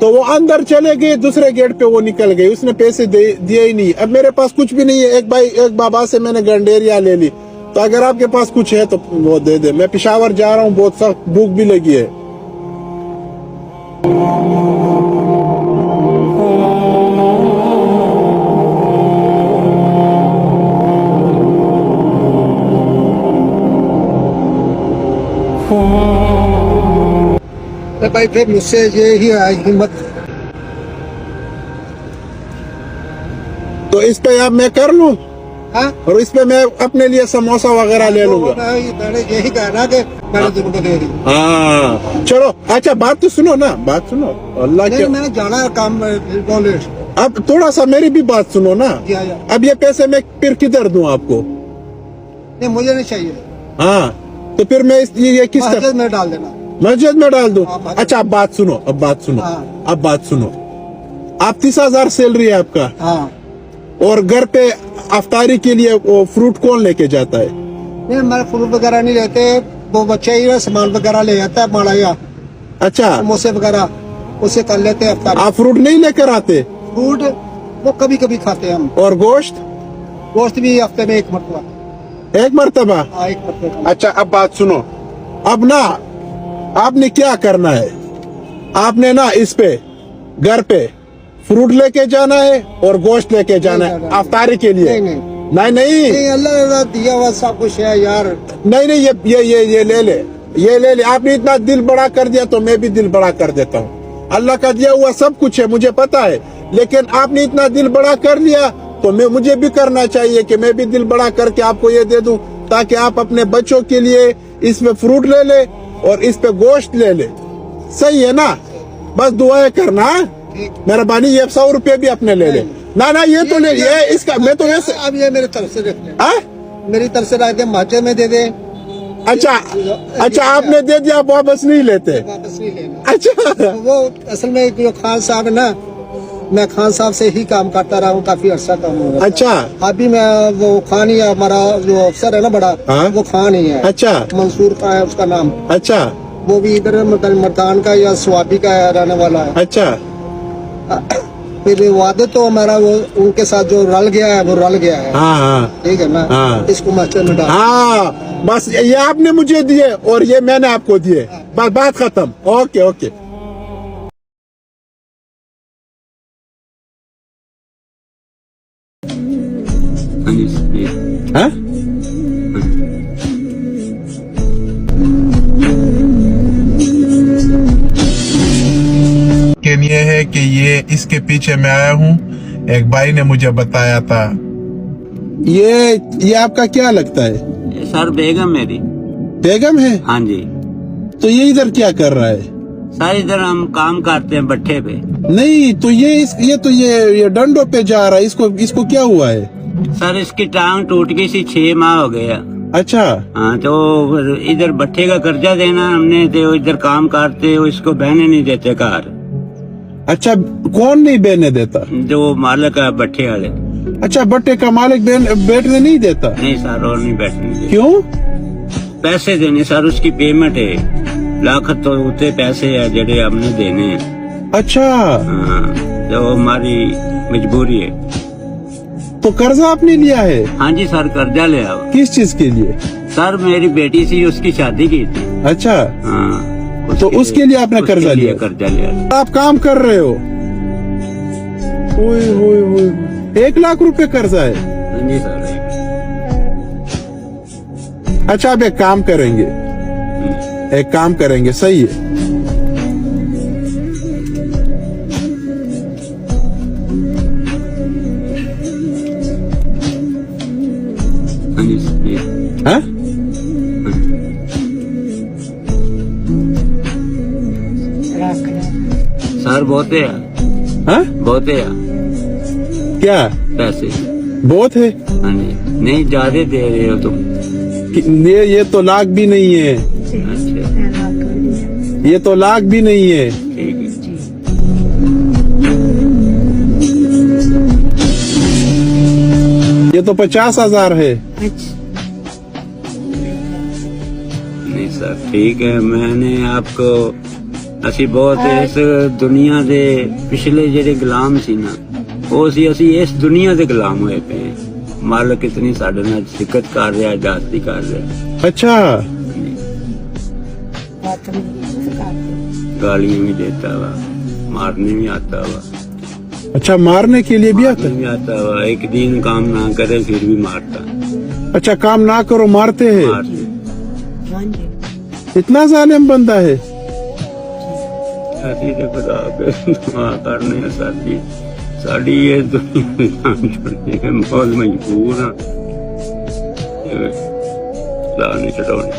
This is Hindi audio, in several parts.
तो वो अंदर चले गए, दूसरे गेट पे वो निकल गए, उसने पैसे दिए ही नहीं। अब मेरे पास कुछ भी नहीं है, एक बाबा से मैंने गंडेरिया ले ली। तो अगर आपके पास कुछ है तो वो दे दे। मैं पेशावर जा रहा हूँ, बहुत सख्त भूख भी लगी है। भाई फिर मुझसे ये ही है हिम्मत। तो इस पे अब मैं कर लूं, हाँ? और इस पे मैं अपने लिए समोसा वगैरह ले लूंगा। मैंने यही कहा ना कि मैंने तुमको दे दी। हाँ चलो, अच्छा बात तो सुनो ना, बात सुनो। अल्लाह के, मैंने जाना है काम कॉलेज। अब थोड़ा सा मेरी भी बात सुनो ना। अब ये पैसे मैं फिर किधर दूं आपको? नहीं, मुझे नहीं चाहिए। हाँ तो फिर मैं ये किस तरह में डाल देना, मस्जिद में डाल दूं? हाँ, अच्छा अब बात सुनो, अब बात सुनो, हाँ। अब बात सुनो। आप 30,000 सैलरी है आपका, हाँ। और घर पे अफ्तारी के लिए वो फ्रूट कौन लेके जाता है? नहीं, हमारे फ्रूट वगैरह नहीं लेते, वो बच्चे ही सामान वगैरह ले जाता है, माड़ाया अच्छा, समोसे वगैरह उसे कर लेते हैं अफ्तारी। आप फ्रूट नहीं लेकर आते? फ्रूट वो कभी कभी खाते हैं हम। और गोश्त? गोश्त भी हफ्ते में एक मरतबा। एक मरतबा? हाँ, एक मरतबा। अच्छा अब बात सुनो। अब ना आपने क्या करना है, आपने ना इस पे घर पे फ्रूट लेके जाना है और गोश्त लेके जाना है अफ्तारी के लिए। नहीं नहीं, अल्लाह दिया हुआ सब कुछ है यार। नहीं नहीं, ये ले ले, ये ले ले। आपने इतना दिल बड़ा कर दिया तो मैं भी दिल बड़ा कर देता हूँ। अल्लाह का दिया हुआ सब कुछ है, मुझे पता है, लेकिन आपने इतना दिल बड़ा कर लिया तो मुझे भी करना चाहिए कि मैं भी दिल बड़ा करके आपको ये दे दूं, ताकि आप अपने बच्चों के लिए इसमें फ्रूट ले ले और इस पे गोश्त ले ले। सही है ना? बस दुआएं करना, मेहरबानी। ये 100 रुपए भी अपने ले ले। ना ये तो ले, ये इसका मैं तो वैसे। अब ये मेरे तरफ से मेरी तरफ से रख दे, मस्जिद में दे दे। अच्छा आपने दे दिया, आप वापस नहीं लेते? वापस नहीं लेना। अच्छा, वो असल में जो खान साहब है ना, मैं खान साहब से ही काम करता रहा हूँ काफी अर्सा काम हो रहा है। अच्छा, अभी मैं वो खान ही, हमारा जो अफसर है ना बड़ा, वो खान ही है। अच्छा, मंसूर का है उसका नाम। अच्छा, वो भी इधर मर्दान का या स्वाबी का रहने वाला है। अच्छा, फिर वादे तो हमारा वो उनके साथ जो रल गया है वो रल गया है। हाँ, ठीक है ना? इसको मस्जिद में डाल। हाँ, बस ये आपने मुझे दिए और ये मैंने आपको दिए, बस बात खत्म। Okay okay. हाँ? ये है कि ये इसके पीछे मैं आया हूँ, एक भाई ने मुझे बताया था। ये आपका क्या लगता है? सर बेगम मेरी। बेगम है? हाँ जी। तो ये इधर क्या कर रहा है? सर इधर हम काम करते हैं भट्ठे पे। नहीं तो ये डंडों पे जा रहा है, इसको क्या हुआ है? सर इसकी टांग टूट गई सी, 6 माह हो गया। अच्छा। हाँ, तो इधर भट्ठे का कर्जा देना हमने, तो इधर काम करते हो, इसको बहने नहीं देते घर। अच्छा, कौन नहीं बहने देता? जो मालिक है भट्ठे वाले। अच्छा, भट्ठे का मालिक बैठने नहीं देता? नहीं सर, और नहीं बैठने देता। क्यों? पैसे देने सर, उसकी पेमेंट है, लाख तो उतने पैसे है जड़े हमने देने हैं। अच्छा। हाँ, तो हमारी मजबूरी है। तो कर्जा आपने लिया है? हाँ जी सर, कर्जा लिया। किस चीज के लिए? सर मेरी बेटी सी, उसकी शादी की थी। अच्छा। हाँ, तो उसके लिए आपने कर्जा लिया? कर्जा लिया। आप काम कर रहे हो? ओए 1 लाख रुपए कर्जा है? हाँ जी सर। अच्छा, आप एक काम करेंगे, सही है। हाँ? सर बहुत है। हाँ? बहुत है। क्या पैसे? बहुत है? हाँ जी। नहीं, ज्यादा दे रहे हो तुम। ये तो लाख भी नहीं है। अच्छा, ये तो लाख भी नहीं है। ठीक है। ये तो 50,000 है। नहीं सर, ठीक है, मैंने आपको ਅਸੀਂ ਬਹੁਤ ਇਸ ਦੁਨੀਆ ਦੇ ਪਿਛਲੇ ਜਿਹੜੇ ਗੁਲਾਮ ਸੀ ਨਾ, ਉਹ ਅਸੀਂ ਇਸ ਦੁਨੀਆ ਦੇ ਗੁਲਾਮ ਹੋਏ ਪਏ। ਮਾਲਕ ਇਤਨੀ ਸਾਡੇ ਨਾਲ ਸਿੱਕਤ ਕਰ ਰਿਹਾ, ਜਾਸਤੀ ਕਰ ਰਿਹਾ। अच्छा, गालियां भी देता हुआ, मारने भी आता हुआ, अच्छा मारने के लिए भी आता भी आता हुआ। एक दिन काम ना करे फिर भी मारता। अच्छा, काम ना करो मारते हैं। इतना जालिम बंदा है। ਅਸੀਂ ਤੇ ਖੁਦਾ ਕੇ ਦੁਆ ਕਰਨੇ ਆ ਸਾਡੀ ਇਹ ਦੁਨੀਆ ਛੁੱਟਣੀ ਹੈ, ਬਹੁਤ ਮਜਬੂਰ ਆ। ਲਾ ਨਹੀਂ ਛਡਾਉਣੀ,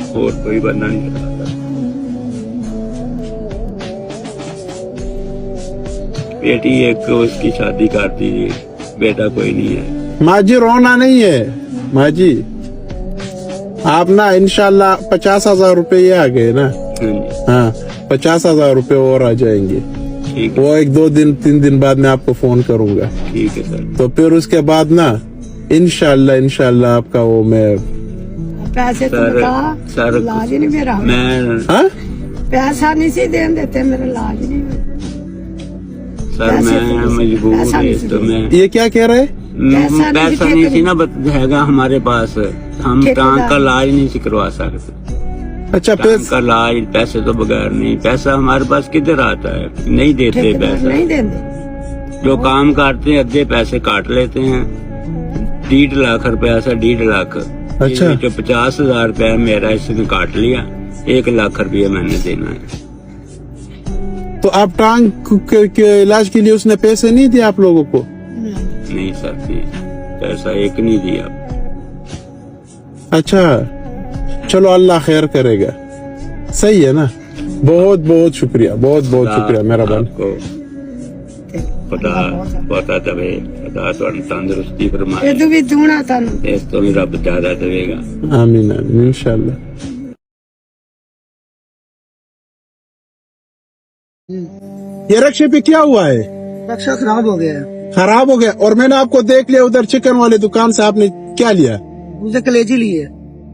ਹੋਰ ਕੋਈ ਬੰਦਾ ਨਹੀਂ ਛਡਾ। बेटी एक को उसकी शादी कर दीजिए, बेटा कोई नहीं है। माँ जी रोना नहीं है, माँ जी आप ना इंशाल्लाह 50,000 रुपए ये आ गए ना। हाँ, 50,000 रुपए और आ जाएंगे। ठीक है, वो 1-2-3 दिन बाद मैं आपको फोन करूंगा। ठीक है सर। तो फिर उसके बाद ना इंशाल्लाह आपका वो मैं पैसे तो सर, बता, सर, इलाज ही नहीं मेरा। मैं हाँ पैसा नहीं सी देन देते, मेरा इलाज नहीं हुआ। सर पैसे मैं तो मजबूर पैसा है नहीं तो मैं ये क्या कह रहे? पैसा नहीं थी ना हैगा हमारे पास, हम टांग का इलाज नहीं सी करवा सकते। अच्छा टांग पैसे का इलाज पैसे तो बगैर नहीं, पैसा हमारे पास किधर आता है, नहीं देते ठेकेदार पैसा। नहीं देते। जो काम करते हैं अद्धे पैसे काट लेते हैं। 1.5 लाख रुपया से 1.5 लाख, अच्छा। जो 50,000 रुपया मेरा इसने काट लिया, 1 लाख रुपया मैंने देना है। तो आप टांग के इलाज के लिए उसने पैसे नहीं दिए आप लोगों को? नहीं सर, नहीं, पैसा एक नहीं दिया। अच्छा, चलो अल्लाह खैर करेगा। सही है ना। बहुत बहुत शुक्रिया, बहुत बहुत शुक्रिया मेरा बहन। आपको पता पता तवे पता तंदुरुस्ती फरमाए, ये तो भी दूना था। इस तो भी रब ज्यादा देगा। आमीन आमीन इंशाल्लाह। ये रक्शे पे क्या हुआ है? रक्षा खराब हो गया है, खराब हो गया। और मैंने आपको देख लिया उधर चिकन वाले दुकान से, आपने क्या लिया? मुझे कलेजी लिए।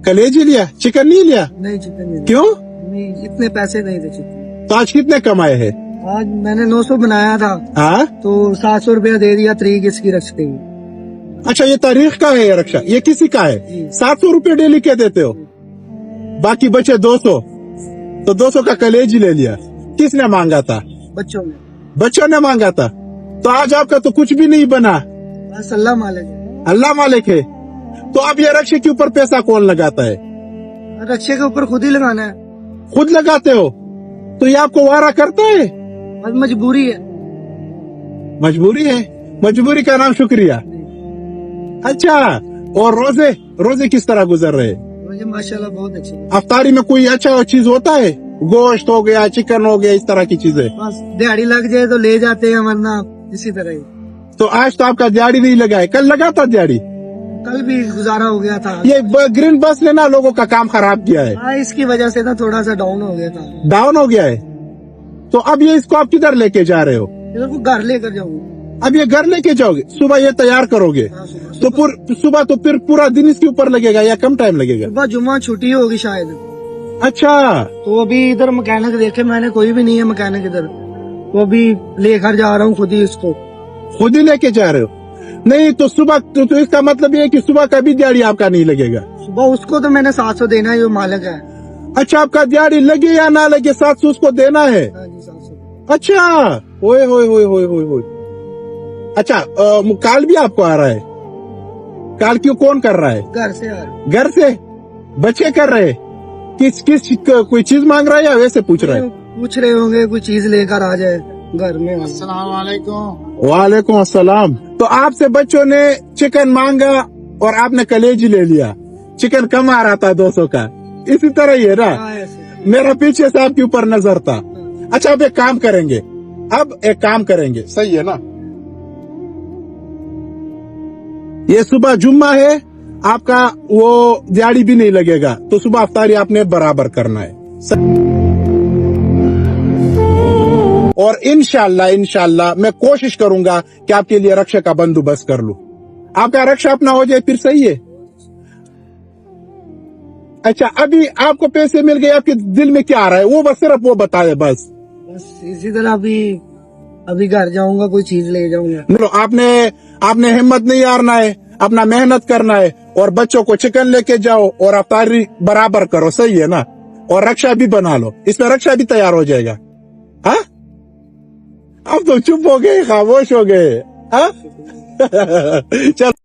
कलेजी लिया, चिकन नहीं लिया? नहीं चिकन नहीं, क्यों? नहीं इतने पैसे नहीं थे चिकन। तो आज कितने कमाए हैं? आज मैंने 900 बनाया था, हाँ, तो 700 रुपया दे दिया तरीक इसकी रखते ही। अच्छा ये तारीख का है ये रक्षा, ये किसी का है? जी। 700 रुपए डेली के देते हो, बाकी बचे 200, तो 200 का कलेजी ले लिया। किसने मांगा था? बच्चों में बच्चों ने मांगा था। तो आज आपका तो कुछ भी नहीं बना। बस अल्लाह मालिक है। अल्लाह मालिक है। तो अब ये रक्षे के ऊपर पैसा कौन लगाता है? रक्षे के ऊपर खुद ही लगाना है, खुद लगाते हो? तो ये आपको वारा करता है? बस मजबूरी है। मजबूरी है, मजबूरी का नाम शुक्रिया। अच्छा, और रोजे रोजे किस तरह गुजर रहे? मुझे माशाल्लाह बहुत अच्छी है। अफ्तारी में कोई अच्छा चीज होता है? गोश्त हो गया, चिकन हो गया, इस तरह की चीजें? बस दिहाड़ी लग जाए तो ले जाते हैं, वरना इसी तरह ही। तो आज तो आपका दिहाड़ी नहीं लगा है, कल लगा था दिहाड़ी? कल भी गुजारा हो गया था। ये ग्रीन बस ने ना लोगों का काम खराब किया है, हाँ, इसकी वजह से ना थोड़ा सा डाउन हो गया था। डाउन हो गया है। तो अब ये इसको आप किधर लेके जा रहे हो? इधर को घर लेकर जाऊंगा। अब ये घर लेके जाओगे, सुबह ये तैयार करोगे, हाँ, सुबह तो सुबह तो फिर पूरा दिन इसके ऊपर लगेगा या कम टाइम लगेगा? सुबह जुम्मा छुट्टी होगी शायद, अच्छा, तो अभी इधर मैकेनिक देखे मैंने, कोई भी नहीं है मैकेनिक इधर, तो अभी लेकर जा रहा हूँ खुद ही इसको। खुद ही लेके जा रहे हो? नहीं तो सुबह तो इसका मतलब ये है कि सुबह का भी दिहाड़ी आपका नहीं लगेगा? सुबह उसको तो मैंने 700 देना है, जो मालिक है। अच्छा, आपका दिहाड़ी लगे या ना लगे 700 उसको देना है? हाँ जी, 700। अच्छा, ओए होए होए होए होए होए। अच्छा, काल भी आपको आ रहा है? काल क्यों कौन कर रहा है? घर से यार, घर से बच्चे कर रहे हैं? किस कोई चीज मांग रहा है या वैसे पूछ रहा है? पूछ रहे होंगे कोई चीज लेकर आ जाए घर में। वालेकुम अस्सलाम। तो आपसे बच्चों ने चिकन मांगा और आपने कलेजी ले लिया। चिकन कम आ रहा था 200 का, इसी तरह ही है ना? हाँ, ऐसे। मेरा पीछे से आपके ऊपर नजर था। अच्छा, अब एक काम करेंगे, सही है ना? ये सुबह जुम्मा है, आपका वो दिहाड़ी भी नहीं लगेगा, तो सुबह अफ्तारी आपने बराबर करना है। और इंशाल्लाह मैं कोशिश करूंगा कि आपके लिए रक्षा का बंदोबस्त कर लूं। आपका रक्षा अपना हो जाए फिर सही है। अच्छा अभी आपको पैसे मिल गए, आपके दिल में क्या आ रहा है वो बस सिर्फ वो बताए बस। बस इसी तरह अभी घर जाऊंगा, कोई चीज ले जाऊंगा। लो आपने हिम्मत नहीं हारना है, अपना मेहनत करना है और बच्चों को चिकन लेके जाओ और अफ्तारी बराबर करो, सही है ना? और रक्षा भी बना लो, इसमें रक्षा भी तैयार हो जाएगा। हाँ अब तो चुप हो गए, खामोश हो गए। हाँ चलो।